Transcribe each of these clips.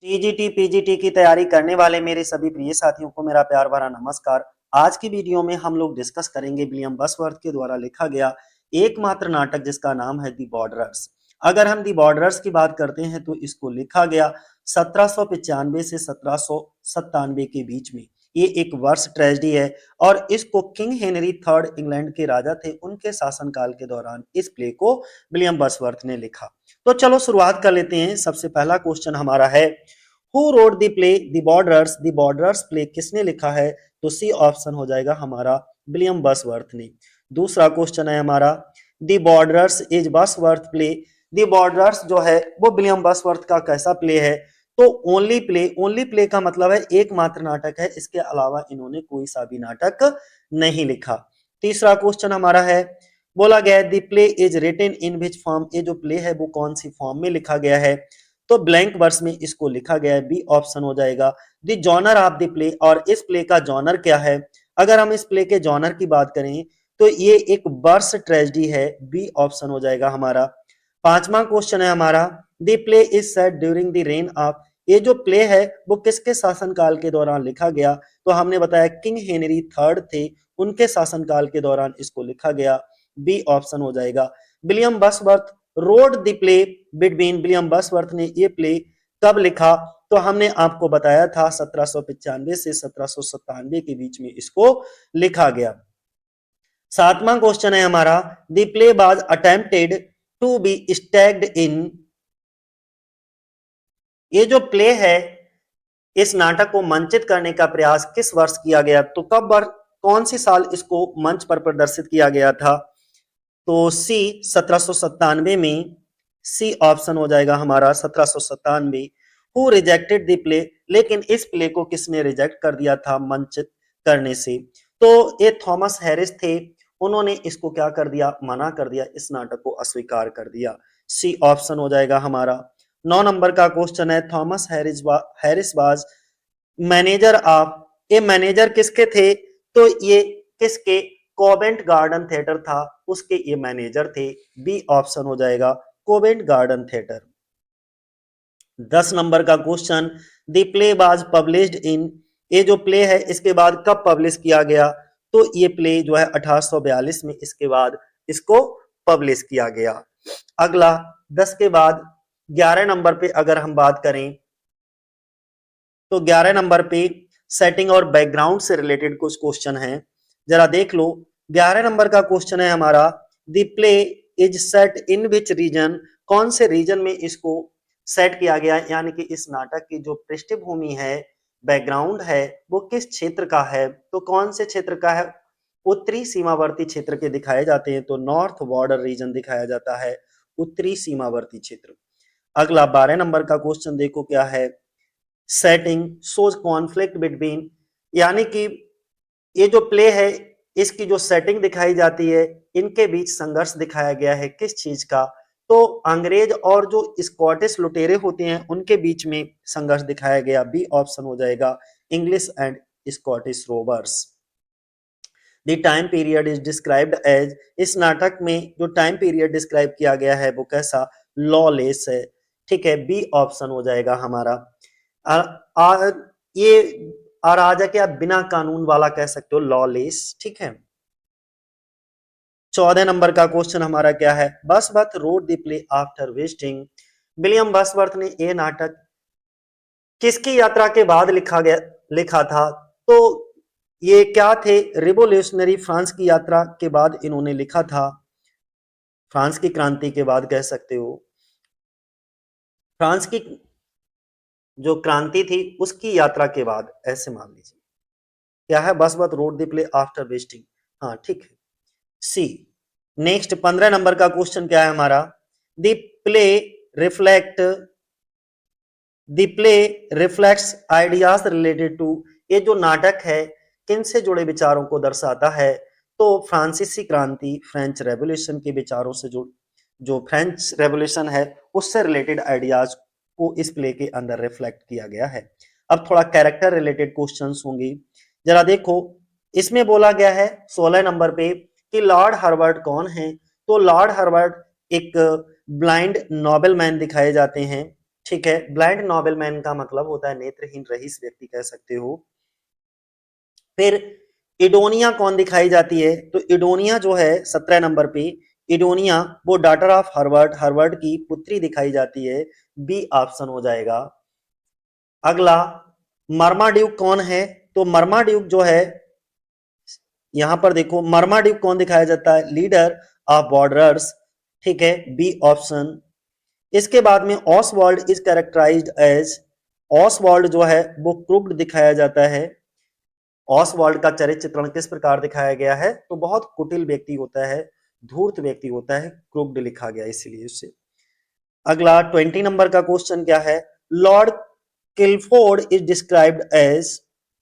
TGT PGT की तैयारी करने वाले मेरे सभी प्रिय साथियों को मेरा प्यार भरा नमस्कार। आज की वीडियो में हम लोग डिस्कस करेंगे विलियम बसवर्थ के द्वारा लिखा गया एकमात्र नाटक जिसका नाम है दी बॉर्डरर्स। अगर हम दी बॉर्डरर्स की बात करते हैं तो इसको लिखा गया 1795 से 1797 के बीच में। ये एक वर्ष ट्रेजेडी है और इसको किंग हेनरी थर्ड इंग्लैंड के राजा थे, उनके शासनकाल के दौरान इस प्ले को विलियम बसवर्थ ने लिखा। तो चलो शुरुआत कर लेते हैं। सबसे पहला क्वेश्चन हमारा है, who wrote the play the borderers? The borderers play किसने लिखा है? तो सी ऑप्शन हो जाएगा हमारा विलियम बसवर्थ ने। दूसरा क्वेश्चन है हमारा, द बॉर्डरर्स इज बसवर्थ प्ले। द बॉर्डरर्स जो है वो विलियम बसवर्थ का कैसा प्ले है? तो ओनली प्ले का मतलब है एकमात्र नाटक है, इसके अलावा इन्होंने कोई सा भी नाटक नहीं लिखा। तीसरा क्वेश्चन हमारा है, बोला गया है the play is written in which form? ये जो प्ले है वो कौन सी फॉर्म में लिखा गया है? तो ब्लैंक वर्स में इसको लिखा गया है, बी ऑप्शन हो जाएगा। The genre of the play, और इस प्ले का जॉनर क्या है? अगर हम इस प्ले के जॉनर की बात करें तो ये एक वर्स ट्रेजेडी है, बी ऑप्शन हो जाएगा हमारा। पांचवा क्वेश्चन है हमारा, the play is set during the rain of. ये जो प्ले है वो किसके शासनकाल के दौरान लिखा गया? तो हमने बताया किंग हेनरी थर्ड थे, उनके शासनकाल के दौरान इसको लिखा गया, बी ऑप्शन हो जाएगा। William Bosworth wrote the play between, William Bosworth ने ये प्ले कब लिखा? तो हमने आपको बताया था 1795 से 1797 के बीच में इसको लिखा गया। सातवां क्वेश्चन है हमारा, the play was attempted to be staged in. ये जो प्ले है, इस नाटक को मंचित करने का प्रयास किस वर्ष किया गया? तो कौन सी साल इसको मंच पर प्रदर्शित किया गया था? तो सी 1797 में, सी ऑप्शन हो जाएगा हमारा 1797। हु रिजेक्टेड द प्ले, लेकिन इस प्ले को किसने रिजेक्ट कर दिया था मंचित करने से? तो ये थॉमस हैरिस थे, उन्होंने इसको क्या कर दिया? मना कर दिया, इस नाटक को अस्वीकार कर दिया। सी ऑप्शन हो जाएगा हमारा। 9 नंबर का क्वेश्चन है, Thomas Harris was manager of. ये मैनेजर किसके थे? तो ये किसके? कोवेंट गार्डन थिएटर था, उसके ये मैनेजर थे, बी ऑप्शन हो जाएगा कोवेंट गार्डन थिएटर। 10 नंबर का question, the play was published in. ये जो प्ले है इसके बाद कब पब्लिश किया गया? तो ये प्ले जो है 1842 में इसके बाद इसको पब्लिश किया गया। अगला 10 के बाद 11 नंबर पे अगर हम बात करें तो 11 नंबर पे सेटिंग और बैकग्राउंड से रिलेटेड कुछ क्वेश्चन हैं, जरा देख लो। 11 नंबर का क्वेश्चन है हमारा, the play is set in which region? कौन से रीजन में इसको सेट किया गया, यानी कि इस नाटक की जो पृष्ठभूमि है, बैकग्राउंड है, वो किस क्षेत्र का है? तो कौन से क्षेत्र का है? उत्तरी सीमावर्ती क्षेत्र के दिखाए जाते हैं, तो नॉर्थ बॉर्डर रीजन दिखाया जाता है, उत्तरी सीमावर्ती क्षेत्र। अगला 12 नंबर का क्वेश्चन देखो क्या है, सेटिंग शोज कॉन्फ्लिक्ट बिटवीन, यानी कि ये जो प्ले है इसकी जो सेटिंग दिखाई जाती है, इनके बीच संघर्ष दिखाया गया है, किस चीज का? तो अंग्रेज और जो स्कॉटिश लुटेरे होते हैं उनके बीच में संघर्ष दिखाया गया, बी ऑप्शन हो जाएगा English and Scottish rovers. The time period is described as, इस नाटक में जो टाइम पीरियड डिस्क्राइब किया गया है वो कैसा? लॉलेस है, ठीक है, बी ऑप्शन हो जाएगा हमारा। आ, आ, ये अराजक या बिना कानून वाला कह सकते हो, लॉलेस, ठीक है। 14 नंबर का क्वेश्चन हमारा क्या है, Bosworth wrote the play after visiting. William Bosworth ने ये नाटक किसकी यात्रा के बाद लिखा था? तो ये क्या थे? रिवोल्यूशनरी फ्रांस की यात्रा के बाद इन्होंने लिखा था, फ्रांस की क्रांति के बाद कह सकते हो। फ्रांस की जो क्रांति थी उसकी यात्रा के बाद, ऐसे मान लीजिए। क्या है? Bosworth wrote the play after visiting, हाँ ठीक है, सी। नेक्स्ट 15 नंबर का क्वेश्चन क्या है हमारा, the play reflect, the play reflects ideas related to. ये जो नाटक है किन से जुड़े विचारों को दर्शाता है? तो फ्रांसीसी क्रांति, फ्रेंच रेवोल्यूशन के विचारों से जो फ्रेंच रेवोल्यूशन है उससे रिलेटेड आइडियाज को इस प्ले के अंदर रिफ्लेक्ट किया गया है। अब थोड़ा कैरेक्टर रिलेटेड क्वेश्चंस होंगे, जरा देखो। इसमें बोला गया है 16 नंबर पे कि लॉर्ड हर्बर्ट कौन है? तो लॉर्ड हर्बर्ट एक ब्लाइंड नोबेलमैन दिखाए जाते हैं, ठीक है, ब्लाइंड नोबेलमैन का मतलब होता है नेत्रहीन रईस व्यक्ति कह सकते हो। फिर इडोनिया कौन दिखाई जाती है, तो इडोनिया जो है 17 नंबर पे, इडोनिया वो डॉटर ऑफ हार्वर्ड, हार्वर्ड की पुत्री दिखाई जाती है, बी ऑप्शन हो जाएगा। अगला मर्माड्यूक कौन है, तो मर्माड्यूक जो है यहां पर देखो मर्माड्यूक कौन दिखाया जाता है, लीडर ऑफ बॉर्डर्स, ठीक है, बी ऑप्शन। इसके बाद में Oswald is characterised as, Oswald जो है वो क्रूप्ड दिखाया जाता है। ऑसवाल्ड का चरित्र चित्रण किस प्रकार दिखाया गया है, तो बहुत कुटिल व्यक्ति होता है, धूर्त व्यक्ति होता है, क्रूप्ड लिखा गया इसलिए उससे। अगला 20 नंबर का क्वेश्चन क्या है, Lord Kilford is described as,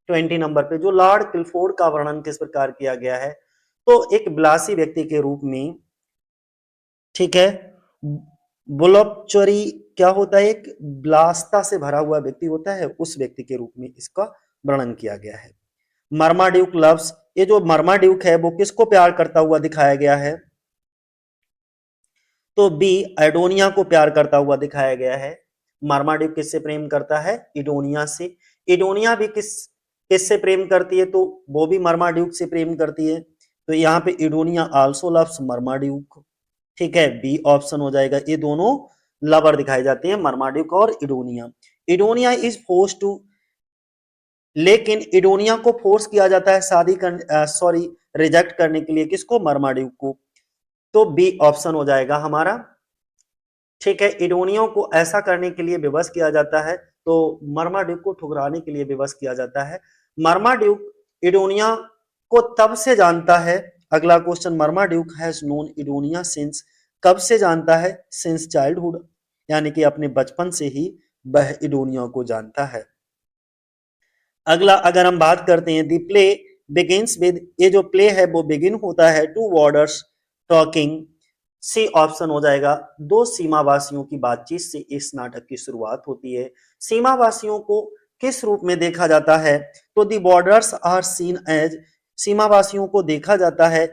20 number पे जो लॉर्ड किलफोर्ड का वर्णन किस प्रकार किया गया है, तो एक विलासी व्यक्ति के रूप में, ठीक है, बुलपचोरी क्या होता है, एक विलासता से भरा हुआ व्यक्ति होता है, उस व्यक्ति के रूप में इसका वर्णन किया गया है। मर्माड्यूक लव्स, ये जो मर्माड्यूक है वो किसको प्यार करता हुआ दिखाया गया है, तो बी एडोनिया को प्यार करता हुआ दिखाया गया है। मार्माड्यूक किससे प्रेम करता है, इडोनिया से। इडोनिया भी किससे प्रेम करती है, तो वो भी मार्माड्यूक से प्रेम करती है, तो यहाँ पे इडोनिया आल्सो लव्स मार्माड्यूक, ठीक है, बी ऑप्शन हो जाएगा। ये दोनों लवर दिखाए जाते हैं, मार्माड्यूक और इडोनिया। इडोनिया इज फोर्स टू, लेकिन इडोनिया को फोर्स किया जाता है शादी कर सॉरी रिजेक्ट करने के लिए, किसको, मार्माड्यूक को, तो बी ऑप्शन हो जाएगा हमारा। ठीक है, इडोनियो को ऐसा करने के लिए विवश किया जाता है, तो मर्माड्यूक को ठुकराने के लिए विवश किया जाता है। मर्माड्यूक इडोनिया को तब से जानता है, अगला question, Marmaduke has known इडोनिया since, कब से जानता है, सिंस चाइल्डहुड, यानी कि अपने बचपन से ही वह इडोनिया को जानता है। अगला अगर हम बात करते हैं, दी प्ले बिगिंस विद, ये जो प्ले है वो बिगिन होता है to warders talking, C option हो जाएगा। दो सीमावासियों की बातचीत से इस नाटक की शुरुआत होती है। सीमावासियों को किस रूप में देखा जाता है, तो the borders are seen as, सीमावासियों को देखा जाता है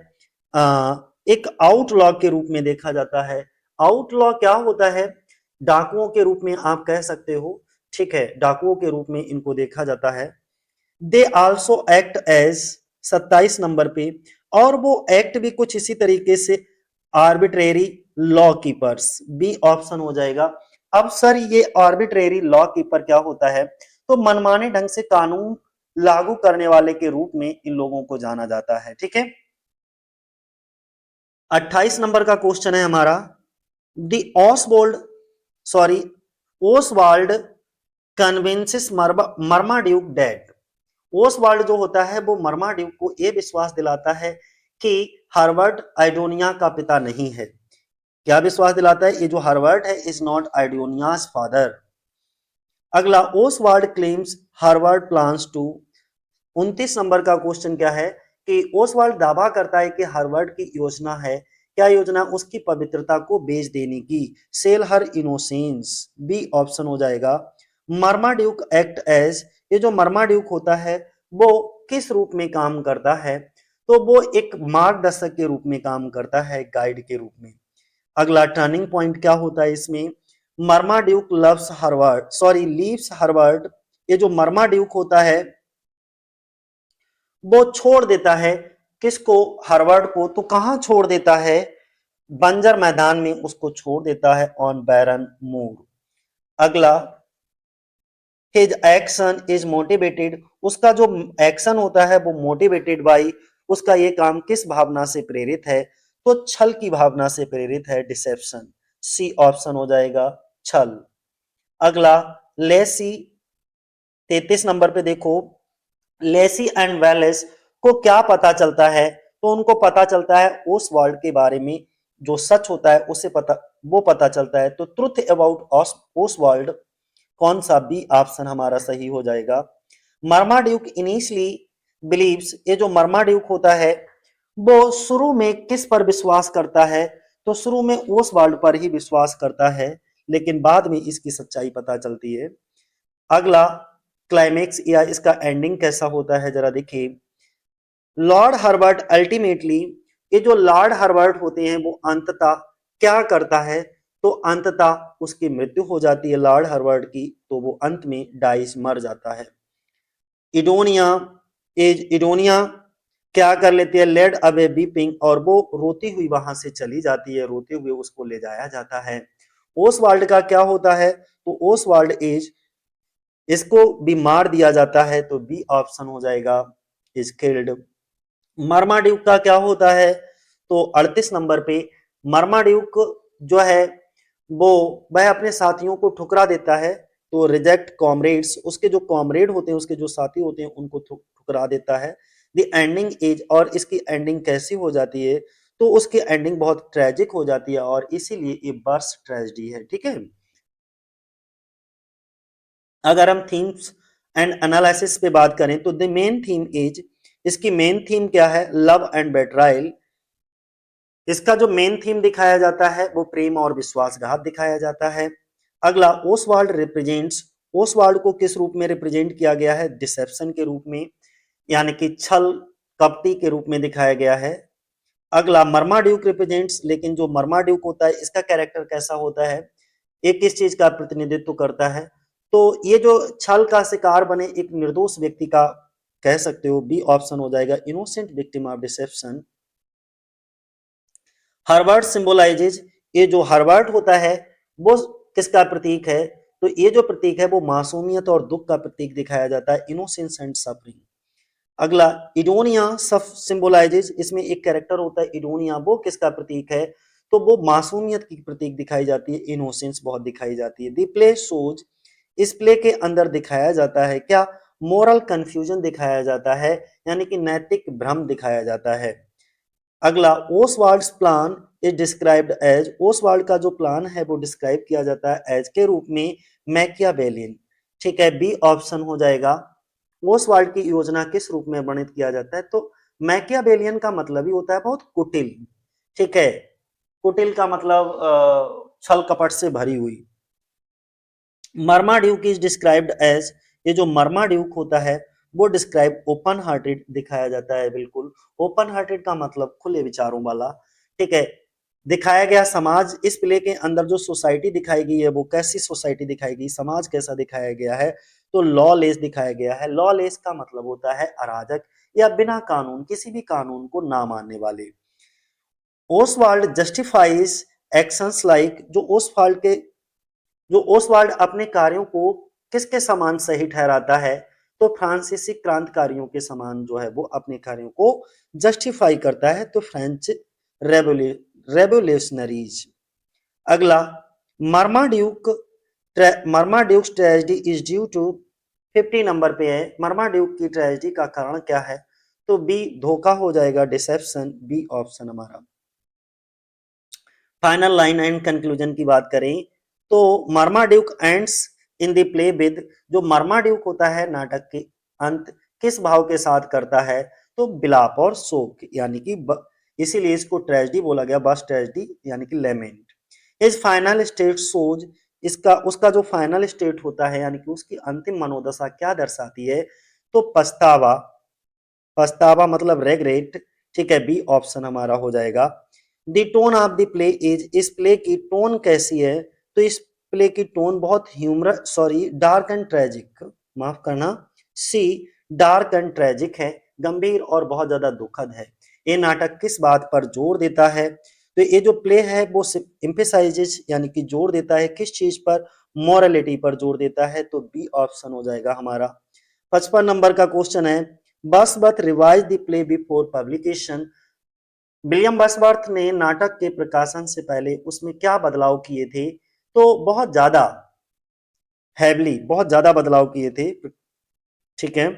एक आउटलॉ के रूप में देखा जाता है। आउटलॉ क्या होता है, डाकुओं के रूप में आप कह सकते हो, ठीक है, डाकुओं के रूप में इनको देखा जाता है। They also act as, 27 number पे, और वो एक्ट भी कुछ इसी तरीके से, arbitrary law keepers, B option हो जाएगा। अब सर ये आर्बिट्रेरी लॉ कीपर क्या होता है, तो मनमाने ढंग से कानून लागू करने वाले के रूप में इन लोगों को जाना जाता है, ठीक है। 28 नंबर का क्वेश्चन है हमारा, the Oswald sorry Oswald convinces Marmaduke that, Oswald जो होता है वो मर्माड्यूक को यह विश्वास दिलाता है कि हार्वर्ड आइडोनिया का पिता नहीं है। क्या विश्वास दिलाता है, ये जो हार्वर्ड है इज नॉट आइडोनियाज फादर। अगला, Oswald claims Harvard plans to, 29 number का क्वेश्चन क्या है कि ओसवाल्ड दावा करता है कि हार्वर्ड की योजना है, क्या योजना, उसकी पवित्रता को बेच देने की, सेल हर इनोसेंस, बी ऑप्शन हो जाएगा। मर्माड्यूक एक्ट एज, ये जो मर्माड्यूक होता है वो किस रूप में काम करता है, तो वो एक मार्गदर्शक के रूप में काम करता है, गाइड के रूप में। अगला टर्निंग पॉइंट क्या होता है इसमें, Marmaduke loves Harvard sorry leaves Harvard, ये जो मर्माड्यूक होता है वो छोड़ देता है किसको, हार्वर्ड को, तो कहां छोड़ देता है, बंजर मैदान में उसको छोड़ देता है, ऑन बैरन मूर। अगला, हिज एक्शन इज मोटिवेटेड, उसका जो एक्शन होता है वो मोटिवेटेड बाई, उसका ये काम किस भावना से प्रेरित है, तो छल की भावना से प्रेरित है, डिसेप्शन, सी ऑप्शन हो जाएगा, छल। अगला, लेसी 33 नंबर पे देखो, लेसी एंड वेलेस को क्या पता चलता है, तो उनको पता चलता है उस वर्ल्ड के बारे में, जो सच होता है उसे पता, वो पता चलता है, तो ट्रुथ अबाउट उस वर्ल्ड, कौन सा, बी ऑप्शन हमारा सही हो जाएगा। मर्माड्यूक इनिशियली बिलीव्स, ये जो मर्माड्यूक होता है वो शुरू में किस पर विश्वास करता है, तो शुरू में उस वर्ल्ड पर ही विश्वास करता है, लेकिन बाद में इसकी सच्चाई पता चलती है। अगला, क्लाइमेक्स या इसका एंडिंग कैसा होता है जरा देखिए, लॉर्ड हार्वर्ड अल्टीमेटली, ये जो लॉर्ड हार्वर्ड होते हैं वो अंततः क्या करता है, तो अंततः उसकी मृत्यु हो जाती है लॉर्ड हार्वर्ड की, तो वो अंत में डाइस मर जाता है। इडोनिया इडोनिया क्या कर लेती है, लेड अवे बीपिंग, और वो रोती हुई वहां से चली जाती है, रोते हुए उसको ले जाया जाता है। ओसवाल्ड का क्या होता है, तो ओसवाल्ड एज इसको भी मार दिया जाता है, तो बी ऑप्शन हो जाएगा, इज किल्ड। मार्माड्यूक का क्या होता है, तो 38 नंबर पे मार्माड्यूक जो है वो वह अपने साथियों को ठुकरा देता है, तो रिजेक्ट कॉमरेड्स, उसके जो कॉमरेड होते हैं, उसके जो साथी होते हैं, उनको ठुकरा देता है। द एंडिंग एज, और इसकी एंडिंग कैसी हो जाती है, तो उसकी एंडिंग बहुत ट्रेजिक हो जाती है, और इसीलिए ये बर्स्ट ट्रेजेडी है। ठीक है, अगर हम थीम्स एंड एनालिसिस पे बात करें, तो द मेन थीम इज, इसकी मेन थीम क्या है, लव एंड बेट्रायल। इसका जो मेन थीम दिखाया जाता है वो प्रेम और विश्वासघात दिखाया जाता है। अगला, ओसवाल्ड रिप्रेजेंट्स, ओसवाल्ड को किस रूप में रिप्रेजेंट किया गया है, डिसेप्शन के रूप में, यानी कि छल कपटी के रूप में दिखाया गया है। अगला, मर्माड्यूक रिप्रेजेंट्स, लेकिन जो मर्माड्यूक होता है इसका कैरेक्टर कैसा होता है, ये किस चीज का प्रतिनिधित्व करता है, तो ये जो छल का शिकार बने एक निर्दोष व्यक्ति का कह सकते हो, बी ऑप्शन हो जाएगा, innocent victim of deception. Harvard symbolises, ये जो हार्वर्ड होता है वो किसका प्रतीक है, तो ये जो प्रतीक है वो मासूमियत और दुख का प्रतीक दिखाया जाता है, इनोसेंस एंड सफरिंग। अगला, इडोनिया सिंबलाइजेज, इसमें एक कैरेक्टर होता है इडोनिया, वो किसका प्रतीक है, तो वो मासूमियत की प्रतीक दिखाई जाती है, इनोसेंस बहुत दिखाई जाती है। द प्ले शोज, इस प्ले के अंदर दिखाया जाता है क्या, मोरल कंफ्यूजन दिखाया जाता है, यानी कि नैतिक भ्रम दिखाया जाता है। अगला, Oswald's plan is described as, Oswald का जो प्लान है वो डिस्क्राइब किया जाता है एज के रूप में, मैकियावेलियन। ठीक है, बी ऑप्शन हो जाएगा, ओसवाल्ड की योजना किस रूप में वर्णित किया जाता है, तो मैकियावेलियन का मतलब ही होता है बहुत कुटिल। ठीक है, कुटिल का मतलब छल कपट से भरी हुई। मर्माड्यूक इज डिस्क्राइब्ड एज, ये जो मर्माड्यूक होता है वो डिस्क्राइब ओपन हार्टेड दिखाया जाता है, बिल्कुल ओपन हार्टेड का मतलब खुले विचारों वाला। ठीक है, दिखाया गया समाज, इस प्ले के अंदर जो सोसाइटी दिखाई गई है वो कैसी सोसाइटी दिखाई गई, समाज कैसा दिखाया गया है, तो लॉलेस दिखाया गया है। लॉलेस का मतलब होता है अराजक या बिना कानून, किसी भी कानून को ना मानने वाले। ओसवाल्ड जस्टिफाइज एक्शंस लाइक, जो ओसवाल्ड अपने कार्यों को किसके समान सही ठहराता है, तो फ्रांसीसी क्रांतिकारियों के समान जो है वो अपने कार्यों को जस्टिफाई करता है, तो फ्रेंच रेवोल्यूशनरीज। अगला, Marmaduke Marmaduke tragedy is due to, 50 number पे है, मर्माड्यूक की ट्रेजेडी का कारण क्या है, तो बी धोखा हो जाएगा, डिसेप्शन, बी ऑप्शन हमारा। फाइनल लाइन एंड कंक्लूजन की बात करें, तो Marmaduke ends in the play with, जो मर्माड्यूक होता है नाटक के अंत किस भाव के साथ करता है, तो बिलाप और शोक, यानी कि इसीलिए इसको ट्रेजेडी बोला गया, बस ट्रेजेडी यानी कि लेमेंट। इस फाइनल स्टेट सोज, इसका उसका जो फाइनल स्टेट होता है यानी कि उसकी अंतिम मनोदशा क्या दर्शाती है, तो पछतावा, पछतावा मतलब रेग्रेट। ठीक है, बी ऑप्शन हमारा हो जाएगा। The tone of the play is, इस प्ले की टोन कैसी है, तो इस प्ले की टोन बहुत humorous, sorry dark and tragic, माफ करना, सी डार्क एंड ट्रेजिक है, गंभीर और बहुत ज्यादा दुखद है। ये नाटक किस बात पर जोर देता है, तो ये जो प्ले है वो एम्फेसाइजेस यानी कि जोर देता है किस चीज पर, मॉरलिटी पर जोर देता है, तो बी ऑप्शन हो जाएगा हमारा। 55 नंबर का क्वेश्चन है, Bosworth revise the play before publication, William Bosworth ने नाटक के प्रकाशन से पहले उसमें क्या बदलाव किए थे, तो बहुत ज्यादा हैवली, बहुत ज्यादा बदलाव किए थे। ठीक है,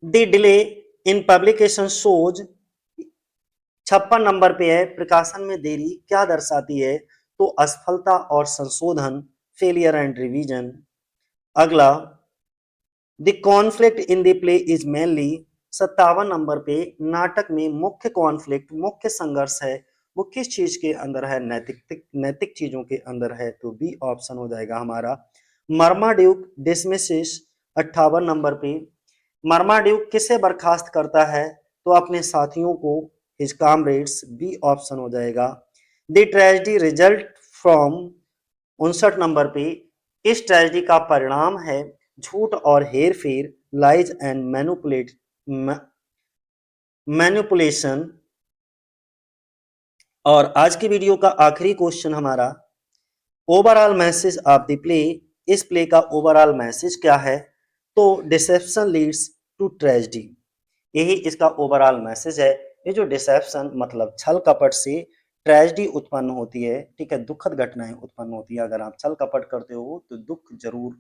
the delay in publication shows, 56 number पे है, प्रकाशन में देरी क्या दर्शाती है, तो असफलता और संशोधन, फेलियर एंड रिवीजन। अगला, the conflict in the play is mainly, 57 number पे नाटक में मुख्य कॉन्फ्लिक्ट, मुख्य संघर्ष है वो किस चीज के अंदर है, नैतिक चीजों के अंदर है, तो बी ऑप्शन हो जाएगा हमारा। मर्माड्यूक डिसमिसेस, 58 नंबर पे मर्माड्यूक किसे बर्खास्त करता है, तो अपने साथियों को, हिज कामरेड्स, बी ऑप्शन हो जाएगा। The tragedy result from 59 number पे, इस ट्रेजेडी का परिणाम है झूठ और हेर फेर, लाइज एंड मैनिपुलेशन। और आज की वीडियो का आखिरी क्वेश्चन हमारा, overall message of the play, इस प्ले का ओवरऑल मैसेज क्या है? तो डिसेप्शन लीड्स टू ट्रेजेडी, यही इसका ओवरऑल मैसेज है। ये जो डिसेप्शन मतलब छल कपट से ट्रेजेडी उत्पन्न होती है, ठीक है, दुखद घटनाएं उत्पन्न होती है। अगर आप छल कपट करते हो तो दुख जरूर